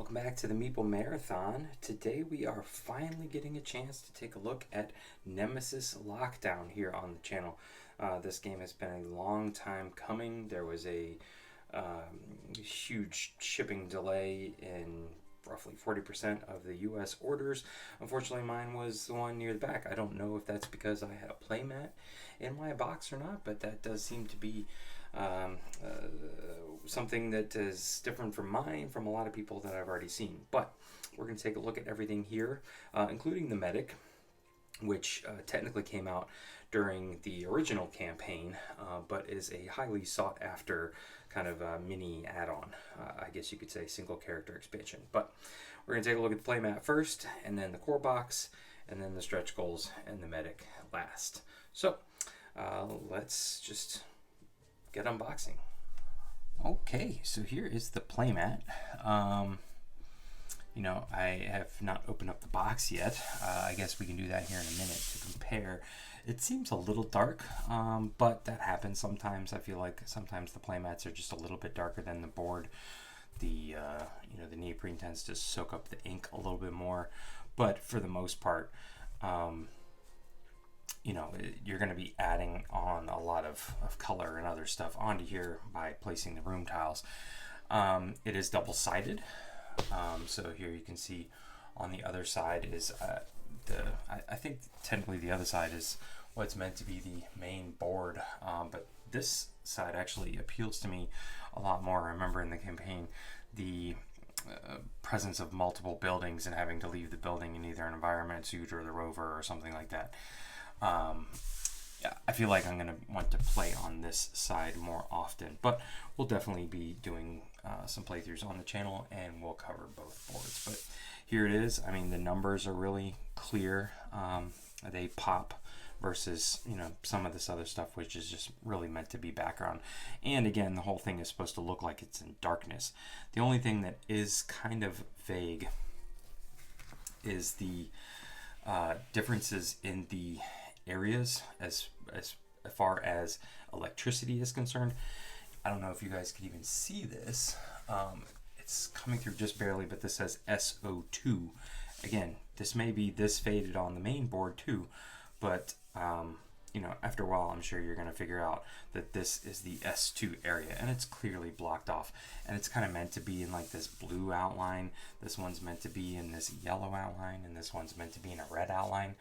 welcome back to the Meeple Marathon. Today we are finally getting a chance to take a look at Nemesis Lockdown here on the channel. This game has been a long time coming. There was a huge shipping delay in roughly 40% of the US orders. Unfortunately, mine was the one near the back. I don't know if that's because I had a playmat in my box or not, but that does seem to be something that is different from mine, from a lot of people that I've already seen. But we're going to take a look at everything here, including the medic, which technically came out during the original campaign, but is a highly sought after kind of a mini add-on, I guess you could say single character expansion. But we're going to take a look at the playmat first, and then the core box, and then the stretch goals and the medic last. So let's just get unboxing. Okay, so here is the playmat. You know, I have not opened up the box yet. I guess we can do that here in a minute to compare. It seems a little dark, but that happens sometimes. I feel like sometimes the playmats are just a little bit darker than the board. The you know, the neoprene tends to soak up the ink a little bit more, but for the most part, you know, you're going to be adding on a lot of color and other stuff onto here by placing the room tiles. It is double-sided, so here you can see on the other side is I think technically the other side is what's meant to be the main board, but this side actually appeals to me a lot more. I remember in the campaign the presence of multiple buildings and having to leave the building in either an environment suit or the rover or something like that. Yeah, I feel like I'm going to want to play on this side more often, but we'll definitely be doing some playthroughs on the channel and we'll cover both boards. But here it is. I mean, the numbers are really clear. They pop versus, you know, some of this other stuff which is just really meant to be background. And again, the whole thing is supposed to look like it's in darkness. The only thing that is kind of vague is the differences in the areas as far as electricity is concerned. I don't know if you guys can even see this. It's coming through just barely, but this says SO2. Again, this may be this faded on the main board too, but you know, after a while I'm sure you're going to figure out that this is the S2 area, and it's clearly blocked off, and it's kind of meant to be in like this blue outline. This one's meant to be in this yellow outline, and this one's meant to be in a red outline.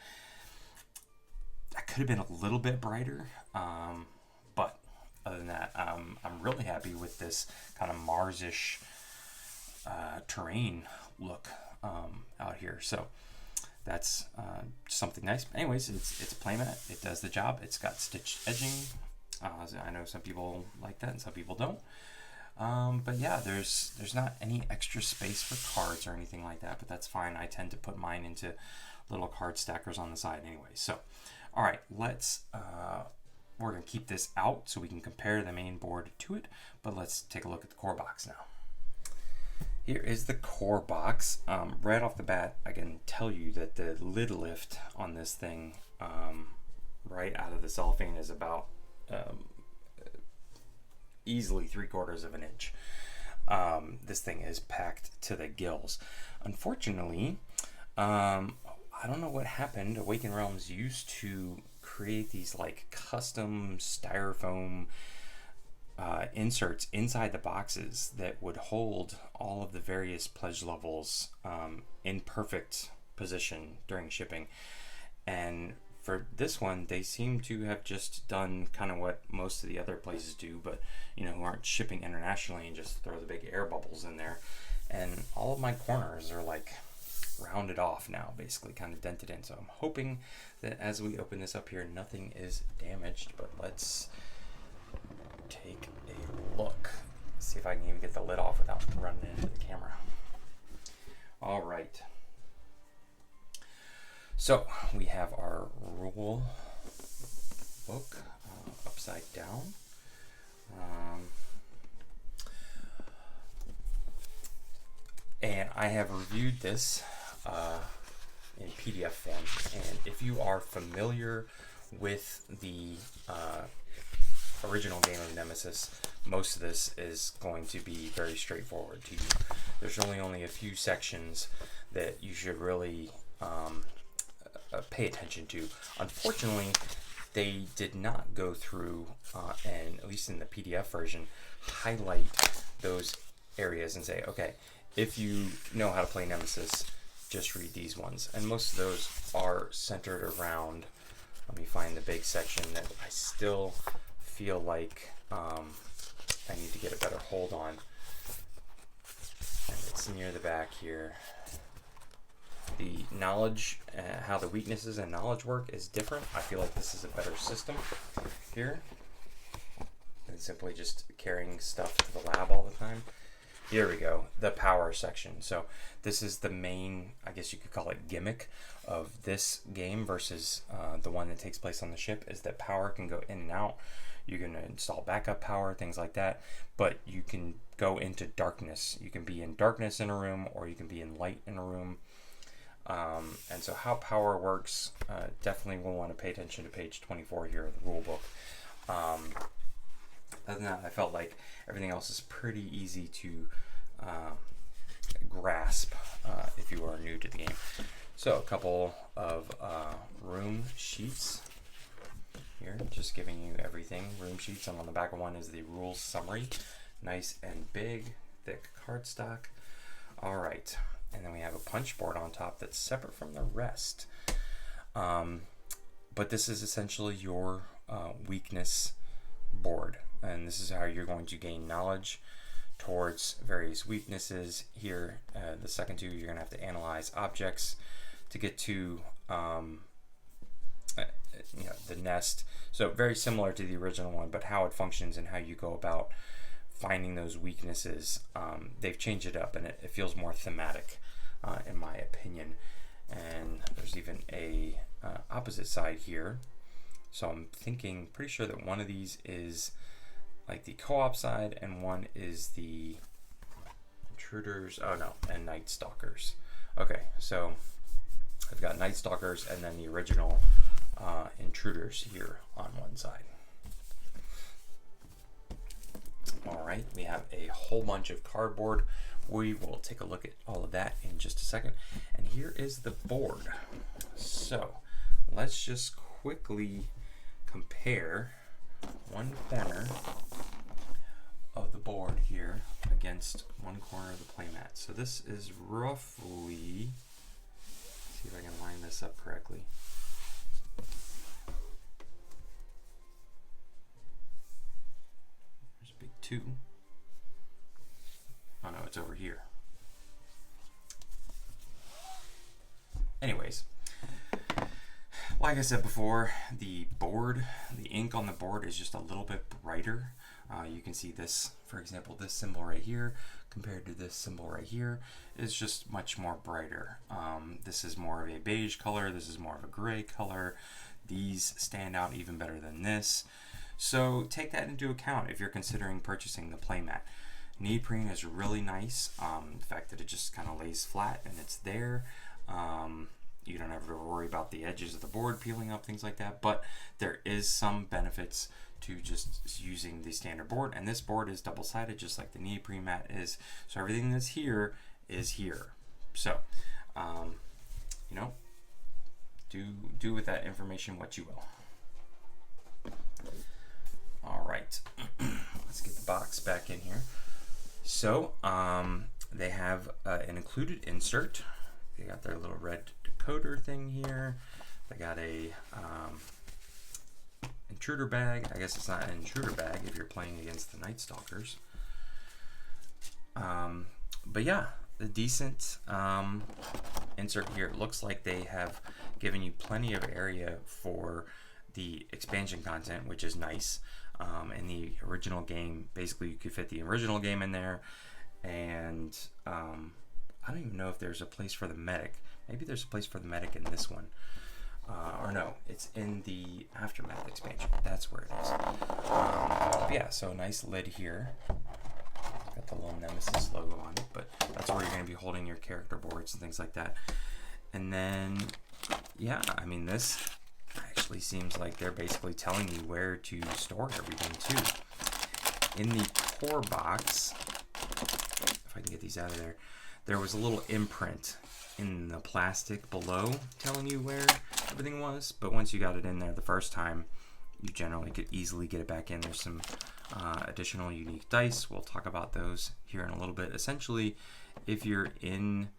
That could have been a little bit brighter, but other than that, I'm really happy with this kind of Mars-ish terrain look out here. So that's something nice. Anyways, it's a playmat. It does the job. It's got stitched edging. I know some people like that and some people don't. But yeah, there's not any extra space for cards or anything like that, but that's fine. I tend to put mine into little card stackers on the side anyway. So, all right, we're gonna keep this out so we can compare the main board to it, but let's take a look at the core box now. Here is the core box. Right off the bat, I can tell you that the lid lift on this thing, right out of the cellophane, is about easily 3/4 of an inch. This thing is packed to the gills. Unfortunately, I don't know what happened. Awakened Realms used to create these like custom styrofoam inserts inside the boxes that would hold all of the various pledge levels in perfect position during shipping. And for this one, they seem to have just done kind of what most of the other places do, but you know, who aren't shipping internationally, and just throw the big air bubbles in there. And all of my corners are like rounded off now, basically kind of dented in. So I'm hoping that as we open this up here, nothing is damaged, but let's take a look. See if I can even get the lid off without running into the camera. All right. So we have our rule book upside down. And I have reviewed this in PDF form. And if you are familiar with the original game of Nemesis, most of this is going to be very straightforward to you. there's only a few sections that you should really pay attention to. Unfortunately, they did not go through and, at least in the PDF version, highlight those areas and say, okay, if you know how to play Nemesis, just read these ones. And most of those are centered around, let me find the big section that I still feel like I need to get a better hold on. And it's near the back here. The knowledge, how the weaknesses and knowledge work is different. I feel like this is a better system here than simply just carrying stuff to the lab all the time. Here we go, the power section. So this is the main, I guess you could call it, gimmick of this game versus the one that takes place on the ship, is that power can go in and out. You can install backup power, things like that, but you can go into darkness. You can be in darkness in a room, or you can be in light in a room. And so how power works, definitely will want to pay attention to page 24 here of the rule book. Other than that, I felt like everything else is pretty easy to grasp if you are new to the game. So a couple of room sheets here, just giving you everything. Room sheets, and on the back of one is the rules summary. Nice and big, thick cardstock. All right, and then we have a punch board on top that's separate from the rest. But this is essentially your weakness board, and this is how you're going to gain knowledge towards various weaknesses. Here, the second two, you're going to have to analyze objects to get to the nest. So very similar to the original one, but how it functions and how you go about finding those weaknesses, they've changed it up, and it feels more thematic, in my opinion. And there's even a opposite side here. So I'm thinking, pretty sure that one of these is like the co-op side, and one is the intruders. Oh no, and Night Stalkers. Okay, so I've got Night Stalkers and then the original intruders here on one side. All right, we have a whole bunch of cardboard. We will take a look at all of that in just a second. And here is the board. So let's just quickly compare one corner of the board here against one corner of the playmat. So this is roughly, see if I can line this up correctly. There's a big 2. Oh no, it's over here. Anyways, like I said before, the board, the ink on the board is just a little bit brighter. You can see this, for example, this symbol right here compared to this symbol right here is just much more brighter. This is more of a beige color. This is more of a gray color. These stand out even better than this. So take that into account if you're considering purchasing the playmat. Neoprene is really nice. The fact that it just kind of lays flat and it's there. You don't have to worry about the edges of the board peeling up, things like that. But there is some benefits to just using the standard board. And this board is double-sided, just like the neoprene mat is. So everything that's here is here. So, you know, do with that information what you will. All right, let's get the box back in here. So they have an included insert. They got their little red decoder thing here. They got a intruder bag. I guess it's not an intruder bag if you're playing against the Night Stalkers. But yeah, a decent insert here. It looks like they have given you plenty of area for the expansion content, which is nice. In the original game, basically you could fit the original game in there, and I don't even know if there's a place for the medic. Maybe there's a place for the medic in this one. Or no, it's in the Aftermath expansion. That's where it is. Yeah, so a nice lid here. Got the little Nemesis logo on it, but that's where you're going to be holding your character boards and things like that. And then, yeah, I mean, this actually seems like they're basically telling you where to store everything too. In the core box, if if I can get these out of there. There was a little imprint in the plastic below telling you where everything was, but once you got it in there the first time, you generally could easily get it back in. There's some additional unique dice. We'll talk about those here in a little bit. Essentially, if you're in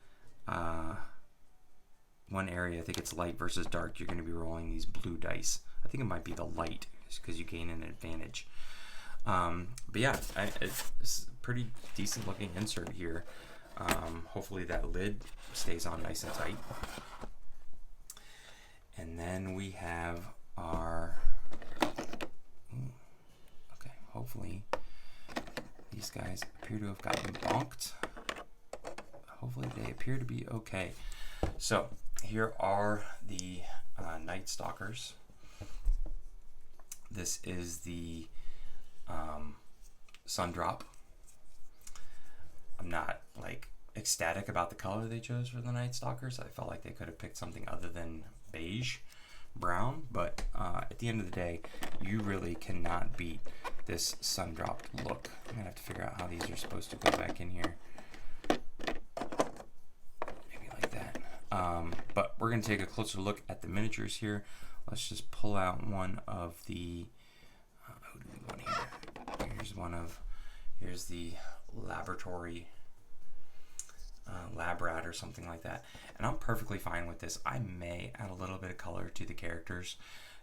one area, I think it's light versus dark, you're going to be rolling these blue dice. I think it might be the light, because you gain an advantage. But yeah, it's a pretty decent looking insert here. Hopefully that lid stays on nice and tight. And then we have our, okay, hopefully these guys appear to have gotten bonked. Hopefully they appear to be okay. So here are the Night Stalkers. This is the Sundrop. I'm not like ecstatic about the color they chose for the Night Stalkers. I felt like they could have picked something other than beige brown, but at the end of the day, you really cannot beat this Sundropped look. I'm gonna have to figure out how these are supposed to go back in here. Maybe like that. But we're gonna take a closer look at the miniatures here. Let's just pull out one of the, who do we want here? Here's the laboratory lab rat or something like that, and I'm perfectly fine with this. I may add a little bit of color to the characters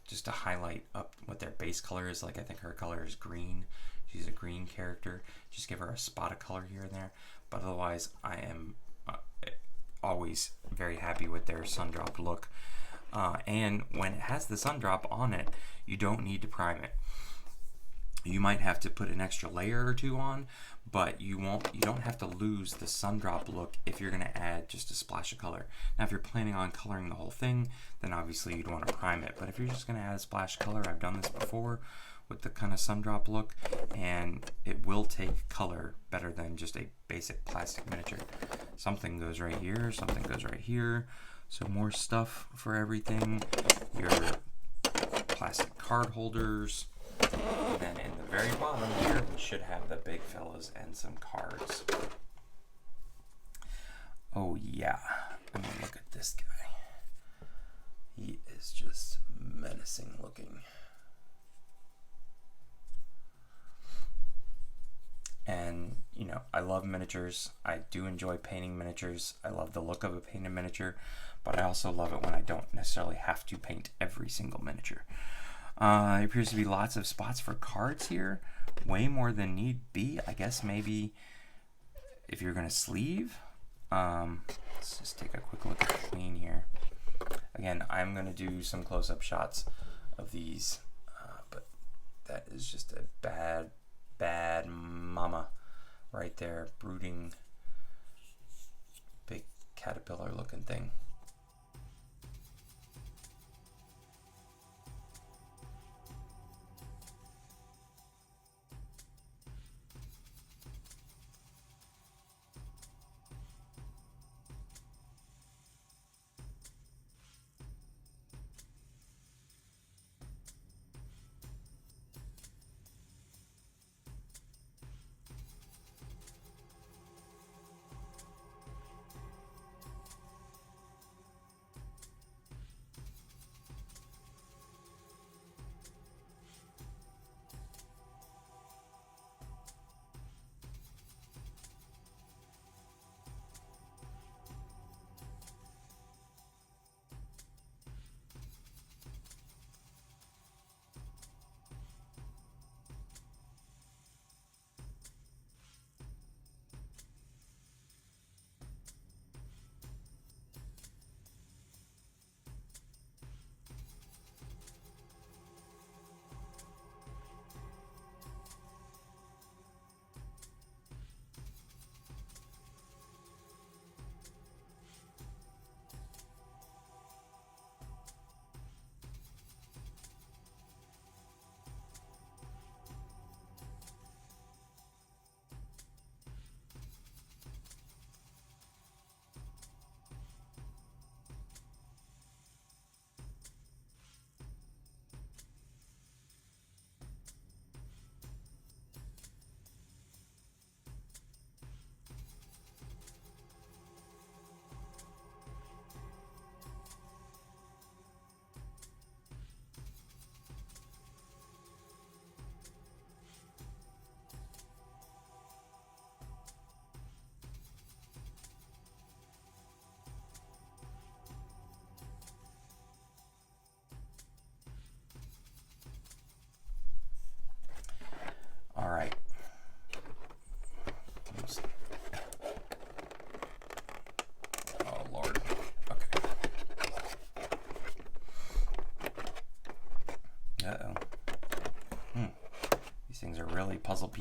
just to highlight up what their base color is. Like I think her color is green. She's a green character. Just give her a spot of color here and there, but otherwise I am always very happy with their Sundrop look. And when it has the Sundrop on it, you don't need to prime it. You might have to put an extra layer or two on, but you don't have to lose the Sundrop look if you're going to add just a splash of color. Now if you're planning on coloring the whole thing, then obviously you'd want to prime it, but if you're just going to add a splash of color, I've done this before with the kind of Sundrop look, and it will take color better than just a basic plastic miniature. Something goes right here, something goes right here, so more stuff for everything. Your plastic card holders. And then in the very bottom here, we should have the big fellas and some cards. Oh yeah, I mean, look at this guy. He is just menacing looking. And, you know, I love miniatures. I do enjoy painting miniatures. I love the look of a painted miniature, but I also love it when I don't necessarily have to paint every single miniature. There appears to be lots of spots for cards here, way more than need be. I guess maybe if you're going to sleeve. Let's just take a quick look at the queen here. Again, I'm going to do some close-up shots of these, but that is just a bad mama right there, brooding, big caterpillar-looking thing.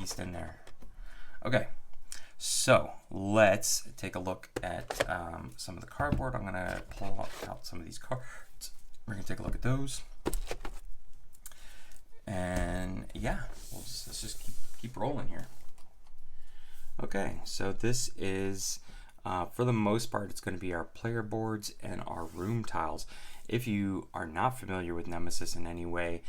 pieced in there. Okay, so let's take a look at some of the cardboard. I'm going to pull out some of these cards. We're going to take a look at those. And yeah, let's just keep rolling here. Okay, so this is, for the most part, it's going to be our player boards and our room tiles. If you are not familiar with Nemesis in any way,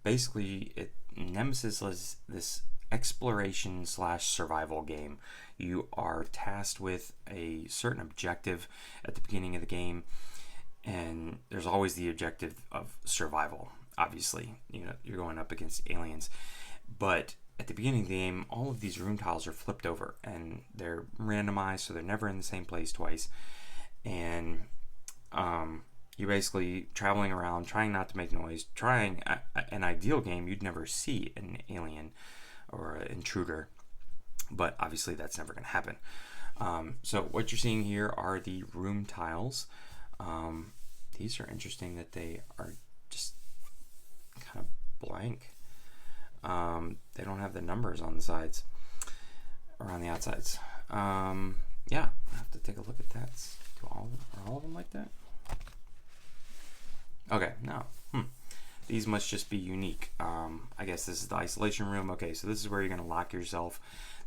basically Nemesis is this exploration / survival game. You are tasked with a certain objective at the beginning of the game, and there's always the objective of survival. Obviously, you know, you're going up against aliens, but at the beginning of the game, all of these room tiles are flipped over and they're randomized, so they're never in the same place twice. And you're basically traveling around, trying not to make noise, trying an ideal game. You'd never see an alien or an intruder, but obviously that's never going to happen. So what you're seeing here are the room tiles. These are interesting that they are just kind of blank. They don't have the numbers on the sides or on the outsides. Yeah, I have to take a look at that. Are all of them like that? Okay, no. These must just be unique. I guess this is the isolation room. Okay, so this is where you're going to lock yourself.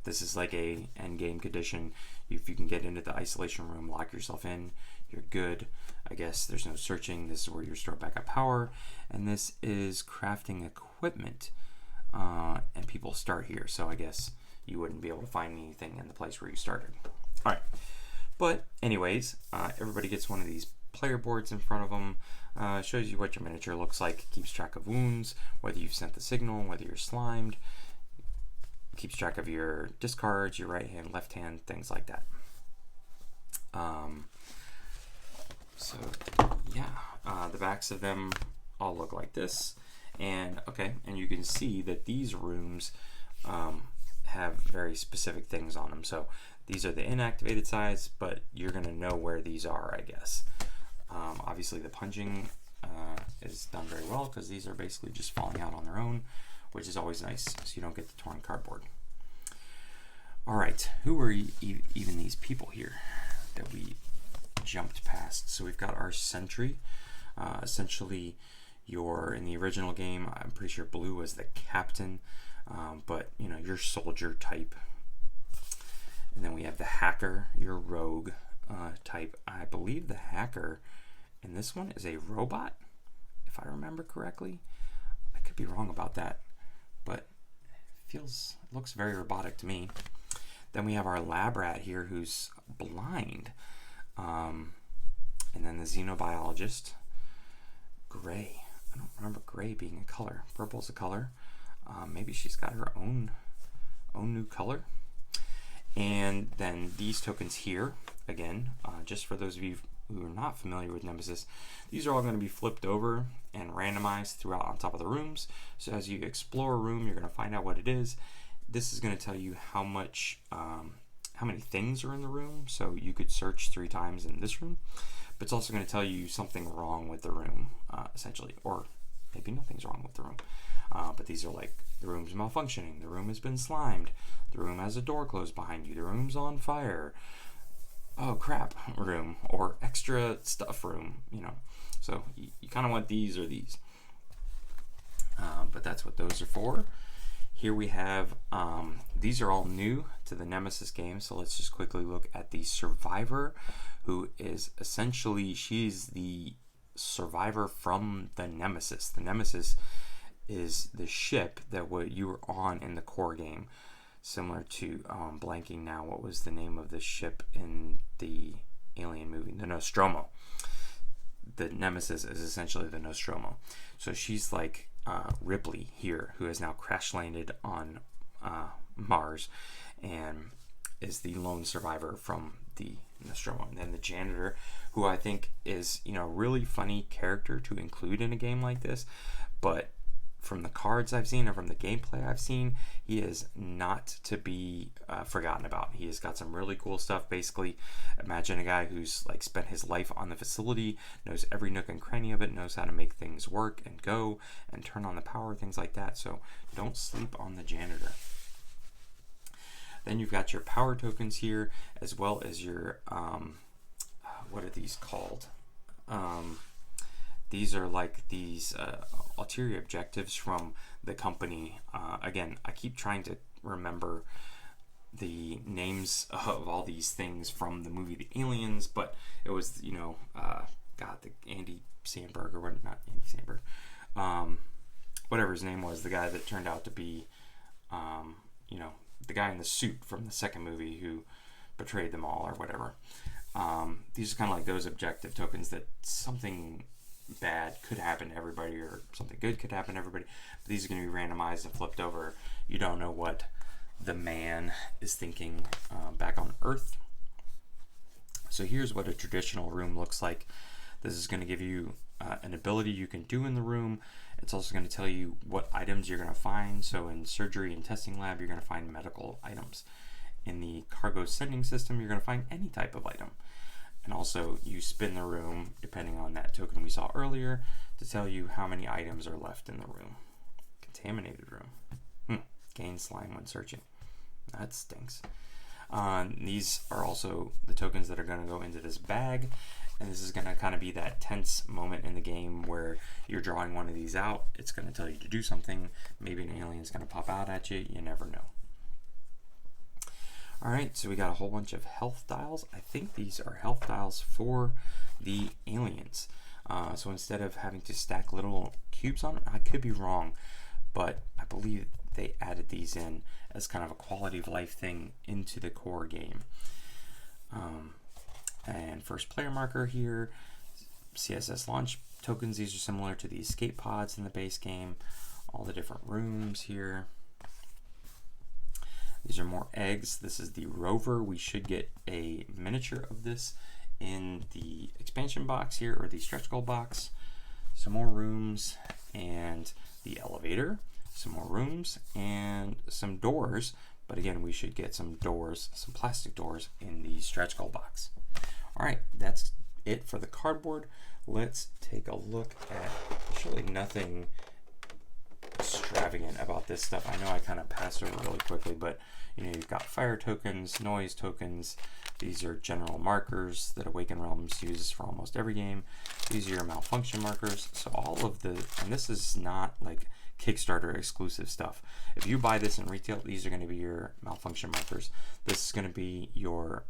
This is like a end game condition. If you can get into the isolation room, lock yourself in, you're good. I guess there's no searching. This is where you store backup power. And this is crafting equipment. And people start here. So I guess you wouldn't be able to find anything in the place where you started. All right. But anyways, everybody gets one of these player boards in front of them. Shows you what your miniature looks like. Keeps track of wounds, whether you've sent the signal, whether you're slimed. Keeps track of your discards, your right hand, left hand, things like that. So yeah, the backs of them all look like this. And okay, and you can see that these rooms have very specific things on them. So these are the inactivated sides, but you're going to know where these are, I guess. Obviously the punching is done very well because these are basically just falling out on their own, which is always nice so you don't get the torn cardboard. All right, who are even these people here that we jumped past? So we've got our sentry. Essentially, in the original game, I'm pretty sure blue was the captain, but you know, your soldier type. And then we have the hacker, your rogue type. I believe the hacker in this one is a robot, if I remember correctly. I could be wrong about that, but it looks very robotic to me. Then we have our lab rat here who's blind. And then the xenobiologist, gray. I don't remember gray being a color. Purple's a color. Maybe she's got her own new color. And then these tokens here, again, just for those of you who are not familiar with Nemesis, these are all going to be flipped over and randomized throughout on top of the rooms. So as you explore a room, you're going to find out what it is. This is going to tell you how many things are in the room. So you could search 3 times in this room, but it's also going to tell you something wrong with the room, essentially, or maybe nothing's wrong with the room. But these are like, the room's malfunctioning, the room has been slimed, the room has a door closed behind you, the room's on fire, oh crap room, or extra stuff room, you know. So you kind of want these or these. But that's what those are for. Here we have, these are all new to the Nemesis game, so let's just quickly look at the survivor, who is essentially, she's the survivor from the Nemesis. The Nemesis is the ship that you were on in the core game, similar to, blanking now, what was the name of the ship in the Alien movie? The Nostromo. The Nemesis is essentially the Nostromo. So she's like Ripley here, who has now crash landed on Mars and is the lone survivor from the Nostromo. And then the janitor, who I think is, you know, really funny character to include in a game like this, but from the cards I've seen and from the gameplay I've seen, he is not to be forgotten about. He has got some really cool stuff. Basically, imagine a guy who's like spent his life on the facility, knows every nook and cranny of it, knows how to make things work and go and turn on the power, things like that. So don't sleep on the janitor. Then you've got your power tokens here, as well as your, what are these called? These are like these ulterior objectives from the company. Again, I keep trying to remember the names of all these things from the movie The Aliens, but it was, you know, the Andy Samberg, or not Andy Samberg, whatever his name was, the guy that turned out to be, you know, the guy in the suit from the second movie who betrayed them all or whatever. These are kind of like those objective tokens that something bad could happen to everybody or something good could happen to everybody. But these are going to be randomized and flipped over. You don't know what the man is thinking back on Earth. So here's what a traditional room looks like. This is going to give you an ability you can do in the room. It's also going to tell you what items you're going to find. So in surgery and testing lab, you're going to find medical items. In the cargo sending system, you're going to find any type of item. And also you spin the room, depending on that token we saw earlier, to tell you how many items are left in the room. Contaminated room. Gain slime when searching. That stinks. These are also the tokens that are going to go into this bag. And this is going to kind of be that tense moment in the game where you're drawing one of these out. It's going to tell you to do something. Maybe an alien's going to pop out at you. You never know. All right, so we got a whole bunch of health dials. I think these are health dials for the aliens. So instead of having to stack little cubes on it, I could be wrong, but I believe they added these in as kind of a quality of life thing into the core game. And first player marker here, CSS launch tokens. These are similar to the escape pods in the base game. All the different rooms here. These are more eggs. This is the rover. We should get a miniature of this in the expansion box here, or the stretch goal box. Some more rooms and the elevator. Some more rooms and some doors. But again, we should get some doors, some plastic doors in the stretch goal box. All right, that's it for the cardboard. Let's take a look at, there's really nothing extravagant about this stuff. I know I kind of passed over really quickly, but you know, you've got fire tokens, noise tokens. These are general markers that Awaken Realms uses for almost every game. These are your malfunction markers. So all of the, and this is not like Kickstarter exclusive stuff. If you buy this in retail, these are going to be your malfunction markers. This is going to be your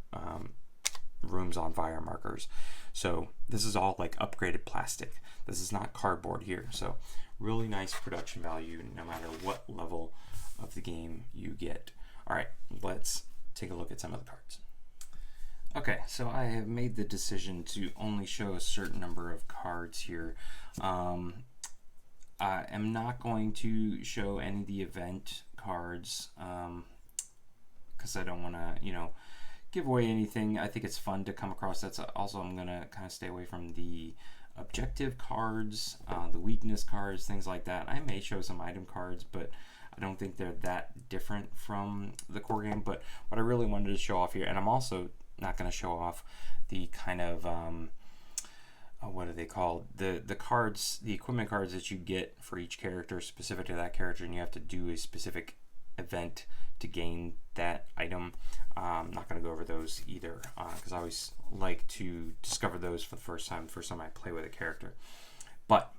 rooms on fire markers. So this is all like upgraded plastic. This is not cardboard here. So really nice production value no matter what level of the game you get. All right, let's take a look at some of the cards. Okay, so I have made the decision to only show a certain number of cards here. I am not going to show any of the event cards because I don't want to, you know, give away anything. I think it's fun to come across. That's also, I'm going to kind of stay away from the objective cards, the weakness cards, things like that. I may show some item cards, but I don't think they're that different from the core game. But what I really wanted to show off here, and I'm also not going to show off the kind of what are they called, the cards, the equipment cards that you get for each character specific to that character, and you have to do a specific event to gain that item. I'm not going to go over those either because I always like to discover those for the first time I play with a character. But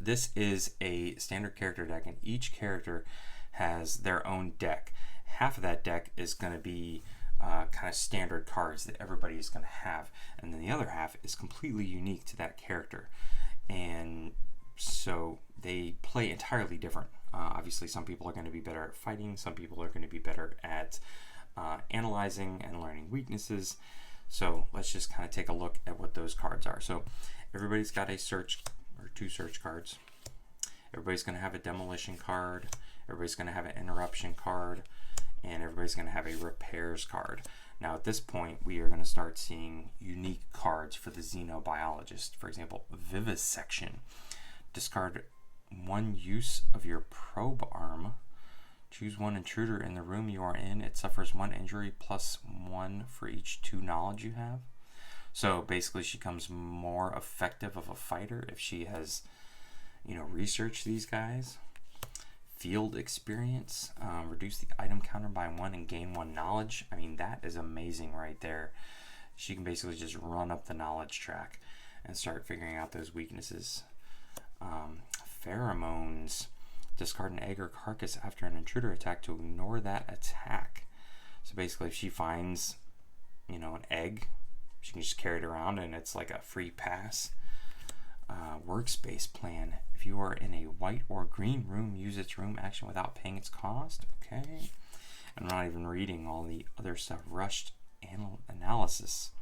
this is a standard character deck, and each character has their own deck. Half of that deck is going to be kind of standard cards that everybody is going to have, and then the other half is completely unique to that character, and so they play entirely different. Obviously, some people are going to be better at fighting, some people are going to be better at analyzing and learning weaknesses. So let's just kind of take a look at what those cards are. So everybody's got a search, or 2 search cards. Everybody's going to have a demolition card. Everybody's going to have an interruption card. And everybody's going to have a repairs card. Now at this point, we are going to start seeing unique cards for the xenobiologist. For example, vivisection. Discard one use of your probe arm. Choose one intruder in the room you are in. It suffers 1 injury plus 1 for each 2 knowledge you have. So basically she becomes more effective of a fighter if she has, you know, researched these guys. Field experience, reduce the item counter by 1 and gain 1 knowledge. I mean, that is amazing right there. She can basically just run up the knowledge track and start figuring out those weaknesses. Pheromones. Discard an egg or carcass after an intruder attack to ignore that attack. So basically, if she finds, you know, an egg, she can just carry it around and it's like a free pass. Workspace plan. If you are in a white or green room, use its room action without paying its cost. Okay. I'm not even reading all the other stuff. Rushed analysis.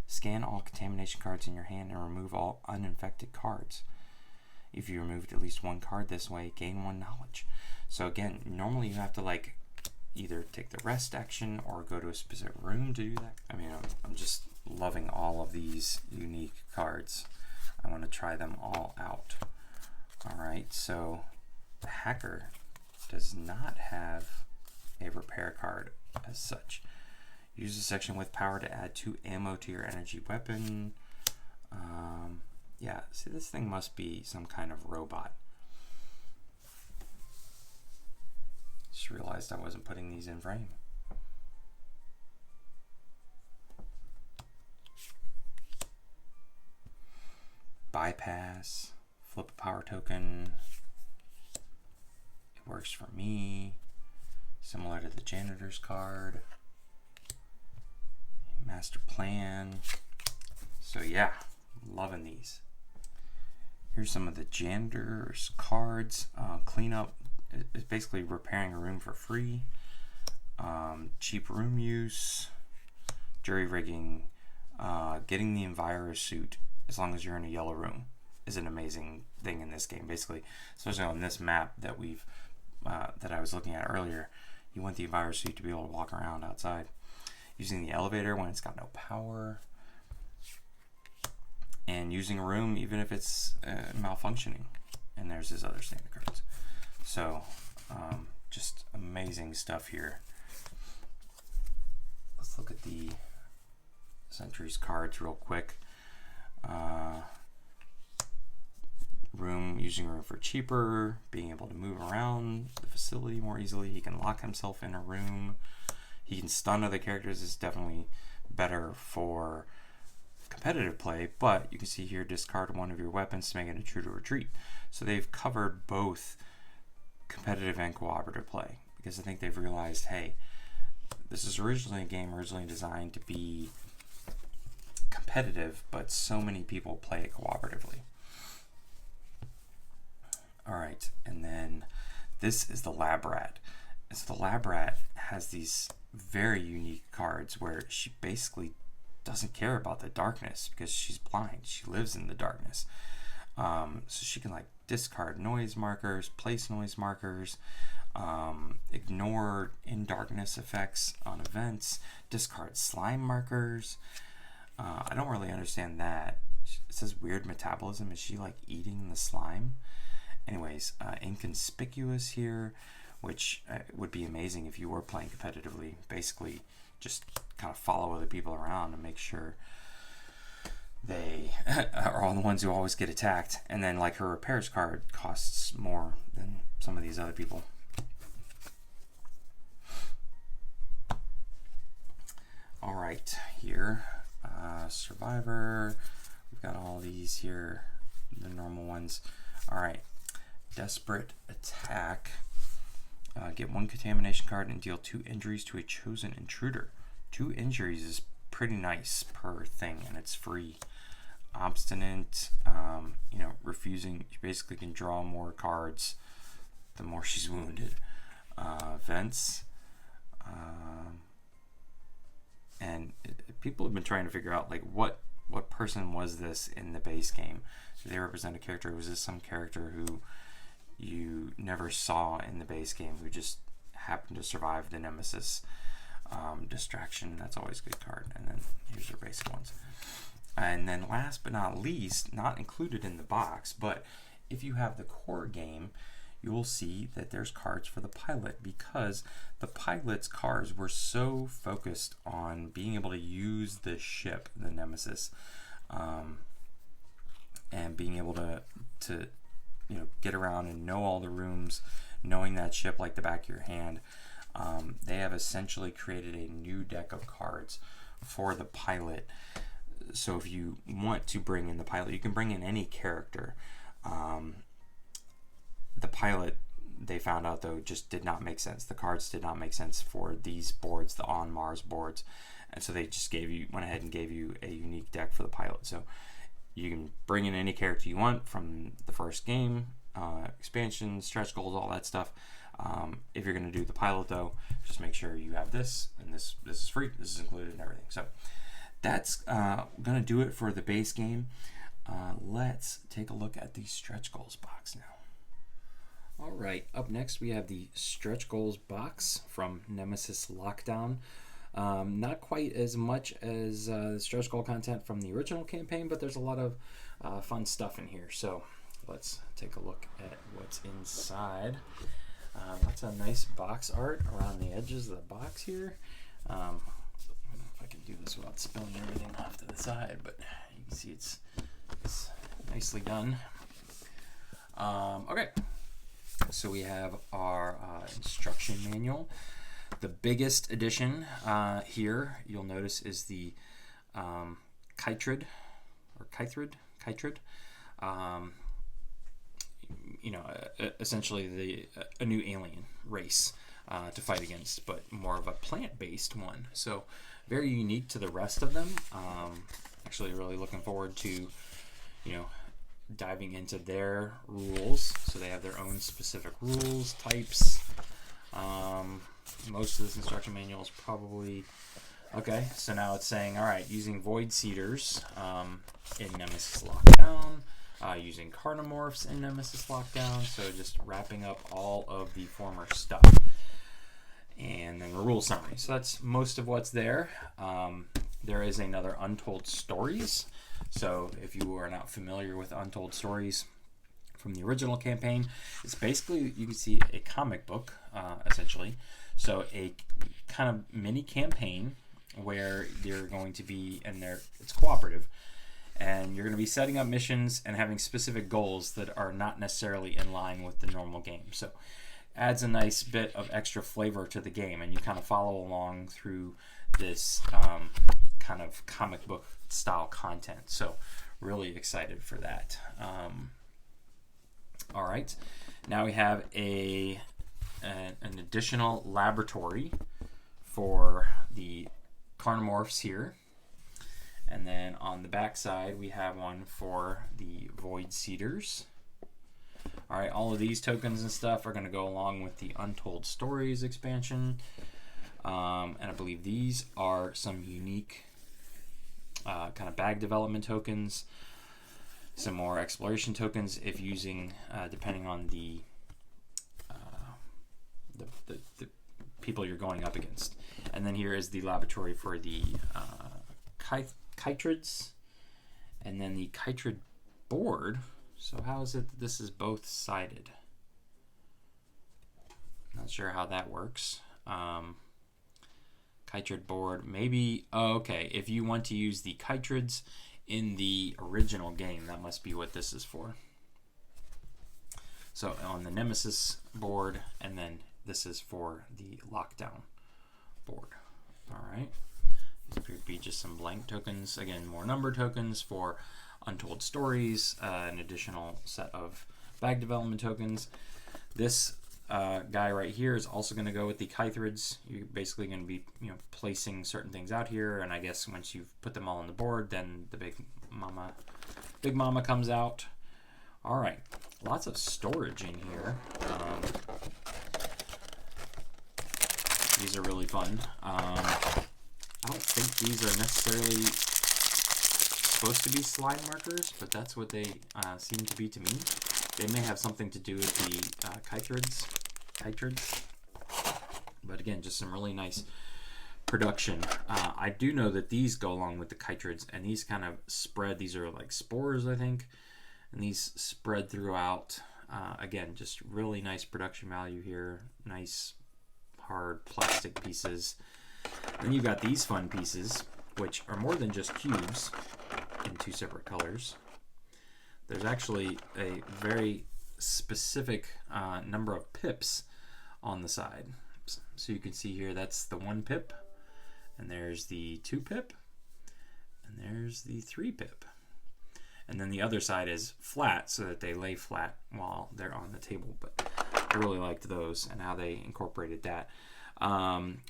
Scan all contamination cards in your hand and remove all uninfected cards. If you removed at least 1 card this way, gain 1 knowledge. So again, normally you have to like either take the rest action or go to a specific room to do that. I mean, I'm just loving all of these unique cards. I want to try them all out. All right, so the hacker does not have a repair card as such. Use a section with power to add 2 ammo to your energy weapon. Yeah, see, this thing must be some kind of robot. Just realized I wasn't putting these in frame. Bypass, flip a power token. It works for me. Similar to the janitor's card. Master plan. So yeah, loving these. Here's some of the janitor's cards. Cleanup is basically repairing a room for free. Cheap room use. Jury rigging. Getting the Enviro suit as long as you're in a yellow room is an amazing thing in this game. Basically, especially on this map that we've that I was looking at earlier, you want the Enviro suit to be able to walk around outside. Using the elevator when it's got no power. And using a room even if it's malfunctioning. And there's his other standard cards. So just amazing stuff here. Let's look at the Sentry's cards real quick. Using room for cheaper, being able to move around the facility more easily. He can lock himself in a room. He can stun other characters. Is definitely better for competitive play, but you can see here, discard 1 of your weapons to make an intruder retreat. So they've covered both competitive and cooperative play, because I think they've realized, hey, this is originally a game designed to be competitive, but so many people play it cooperatively. All right, and then this is the Lab Rat. So the Lab Rat has these very unique cards where she basically doesn't care about the darkness because she's blind. She lives in the darkness. So she can like discard noise markers, place noise markers, ignore in darkness effects on events, discard slime markers. I don't really understand that. It says weird metabolism. Is she like eating the slime? Anyways, inconspicuous here, which would be amazing if you were playing competitively. Basically, just kind of follow other people around and make sure they are all the ones who always get attacked. And then like her repairs card costs more than some of these other people. All right, here, Survivor. We've got all these here, the normal ones. All right, Desperate Attack. Get 1 contamination card and deal 2 injuries to a chosen intruder. 2 injuries is pretty nice per thing, and it's free. Obstinate, refusing. You basically can draw more cards the more she's wounded. Vents. And people have been trying to figure out like what person was this in the base game. Do they represent a character? Was this some character who you never saw in the base game who just happened to survive the Nemesis distraction? That's always a good card. And then here's your basic ones. And then last but not least, not included in the box, but if you have the core game, you will see that there's cards for the pilot, because the pilot's cards were so focused on being able to use the ship, the Nemesis, and being able to get around and know all the rooms, knowing that ship like the back of your hand. They have essentially created a new deck of cards for the pilot. So if you want to bring in the pilot, you can bring in any character. The pilot, they found out though, just did not make sense. The cards did not make sense for these boards, the On Mars boards, and so they just went ahead and gave you a unique deck for the pilot. So you can bring in any character you want from the first game, expansion, stretch goals, all that stuff. If you're going to do the pilot though, just make sure you have this, and this is free. This is included in everything. So that's going to do it for the base game. Let's take a look at the stretch goals box now. All right, up next we have the stretch goals box from Nemesis Lockdown. Not quite as much as the stretch goal content from the original campaign, but there's a lot of fun stuff in here. So let's take a look at what's inside. Lots of nice box art around the edges of the box here. I don't know if I can do this without spilling everything off to the side, but you can see it's nicely done. Okay, so we have our instruction manual. The biggest addition here, you'll notice, is the Chytrid. Essentially a new alien race to fight against, but more of a plant-based one. So very unique to the rest of them. Actually, really looking forward to, diving into their rules. So they have their own specific rules, types. Most of this instruction manual is probably okay. So now it's saying, all right, using void seeders in Nemesis Lockdown, using carnomorphs in Nemesis Lockdown. So just wrapping up all of the former stuff, and then the rule summary. So that's most of what's there. There is another Untold Stories. So if you are not familiar with Untold Stories from the original campaign, it's basically, you can see, a comic book, essentially. So a kind of mini campaign where you're going to be, it's cooperative, and you're going to be setting up missions and having specific goals that are not necessarily in line with the normal game. So adds a nice bit of extra flavor to the game, and you kind of follow along through this kind of comic book style content. So really excited for that. All right, now we have an additional laboratory for the carnomorphs here, and then on the back side we have one for the void seeders. All right, all of these tokens and stuff are going to go along with the Untold Stories expansion, and I believe these are some unique kind of bag development tokens, some more exploration tokens if using, depending on the people you're going up against. And then here is the laboratory for the Chytrids, and then the Chytrid board. So how is it that this is both sided? Not sure how that works. Chytrid board, maybe. Oh, okay. If you want to use the Chytrids in the original game, that must be what this is for. So on the Nemesis board, and then this is for the Lockdown board. All right. These appear to be just some blank tokens. Again, more number tokens for Untold Stories, an additional set of bag development tokens. This guy right here is also going to go with the Chytrids. You're basically going to be, placing certain things out here, and I guess once you've put them all on the board, then the big mama comes out. All right, lots of storage in here. These are really fun. I don't think these are necessarily supposed to be slide markers, but that's what they seem to be to me. They may have something to do with the Chytrids. But again, just some really nice production. I do know that these go along with the Chytrids, and these kind of spread. These are like spores, I think. and these spread throughout. Again, just really nice production value here. Nice hard plastic pieces. Then you've got these fun pieces, which are more than just cubes in 2 separate colors. There's actually a very specific number of pips on the side. So you can see here, that's the 1 pip, and there's the 2 pip, and there's the 3 pip. And then the other side is flat, so that they lay flat while they're on the table. But I really liked those and how they incorporated that.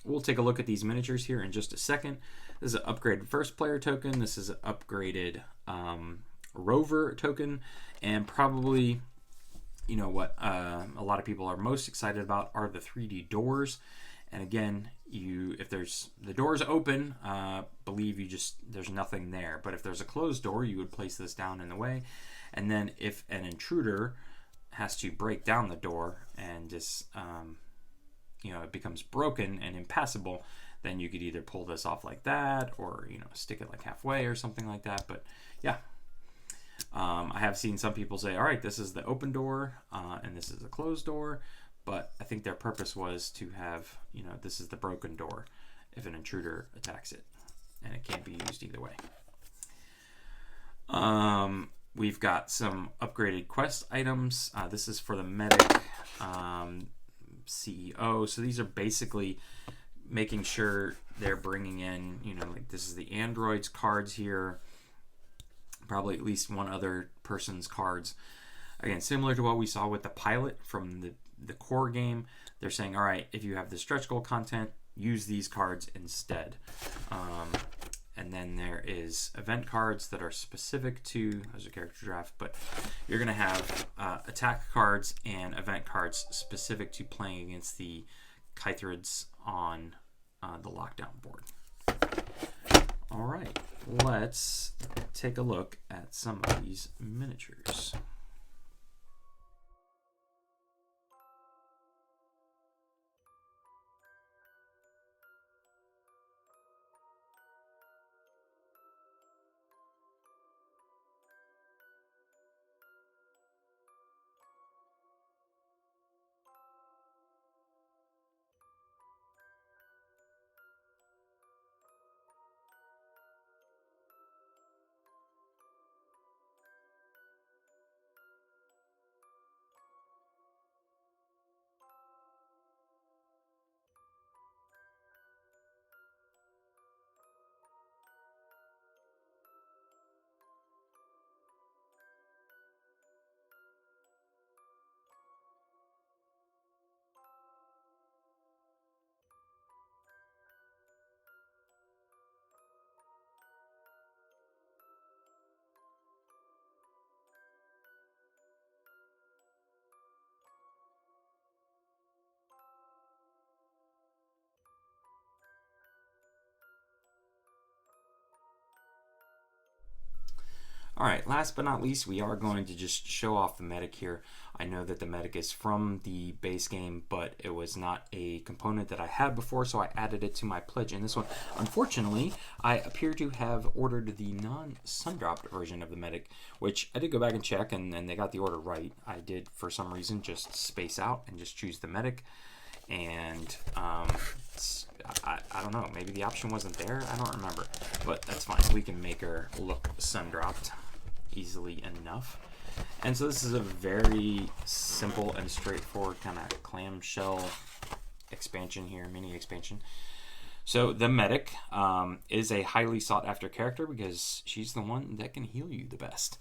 We'll take a look at these miniatures here in just a second. This is an upgraded first player token. This is an upgraded rover token, and probably, you know what, a lot of people are most excited about are the 3D doors. And again, if there's the doors open, believe there's nothing there. But if there's a closed door, you would place this down in the way. And then if an intruder has to break down the door and just it becomes broken and impassable, then you could either pull this off like that, or stick it like halfway or something like that. But yeah, I have seen some people say, all right, this is the open door and this is the closed door, but I think their purpose was to have, this is the broken door if an intruder attacks it, and it can't be used either way. We've got some upgraded quest items. This is for the medic CEO. So these are basically making sure they're bringing in, like this is the android's cards here, probably at least one other person's cards. Again, similar to what we saw with the pilot from the core game, they're saying, all right, if you have the stretch goal content, use these cards instead. And then there is event cards that are specific to, as a character draft, but you're going to have attack cards and event cards specific to playing against the Chytrids on the lockdown board. All right, let's take a look at some of these miniatures. All right, last but not least, we are going to just show off the medic here. I know that the medic is from the base game, but it was not a component that I had before, so I added it to my pledge in this one. Unfortunately, I appear to have ordered the non-sundropped version of the medic, which I did go back and check, and they got the order right. I did, for some reason, just space out and just choose the medic. And I don't know, maybe the option wasn't there. I don't remember, but that's fine. We can make her look sun-dropped easily enough. And so this is a very simple and straightforward kind of clamshell expansion here, mini expansion. So the medic is a highly sought after character because she's the one that can heal you the best.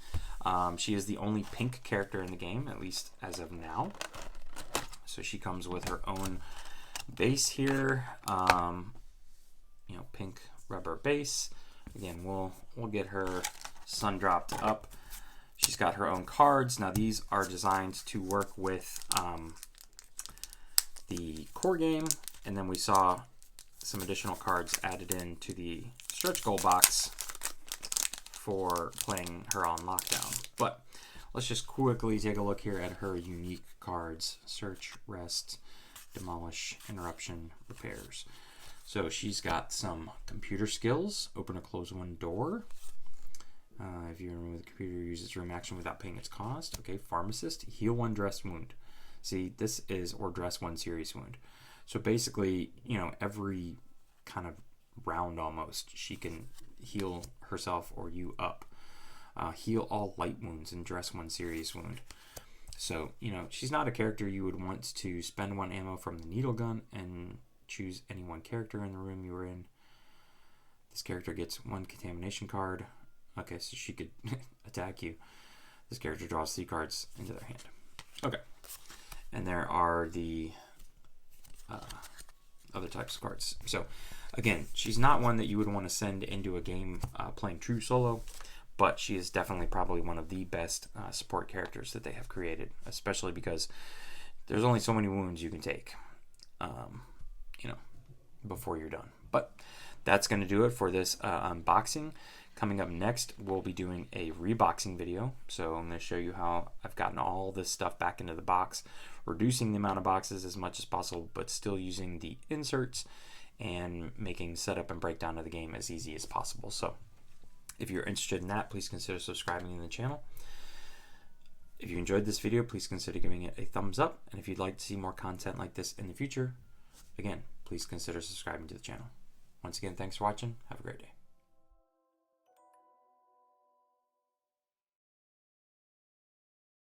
She is the only pink character in the game, at least as of now. So she comes with her own base here, pink rubber base. Again, we'll get her sun dropped up. She's got her own cards. Now these are designed to work with the core game, and then we saw some additional cards added into the stretch goal box for playing her on lockdown. But let's just quickly take a look here at her unique cards: search, rest, demolish, interruption, repairs. So she's got some computer skills: open or close one door, If you remove the computer, use its room action without paying its cost. Okay, Pharmacist, heal 1 dress wound. See, this is, or dress 1 serious wound. So basically, you know, every kind of round almost, she can heal herself or you up. Heal all light wounds and dress 1 serious wound. So, you know, she's not a character you would want to spend 1 ammo from the needle gun and choose any one character in the room you were in. This character gets 1 contamination card. Okay, so she could attack you. This character draws 3 cards into their hand. Okay. And there are the other types of cards. So, again, she's not one that you would want to send into a game playing true solo, but she is definitely probably one of the best support characters that they have created, especially because there's only so many wounds you can take, you know, before you're done. But that's going to do it for this unboxing. Coming up next, we'll be doing a reboxing video. So I'm going to show you how I've gotten all this stuff back into the box, reducing the amount of boxes as much as possible, but still using the inserts and making setup and breakdown of the game as easy as possible. So if you're interested in that, please consider subscribing to the channel. If you enjoyed this video, please consider giving it a thumbs up. And if you'd like to see more content like this in the future, again, please consider subscribing to the channel. Once again, thanks for watching. Have a great day.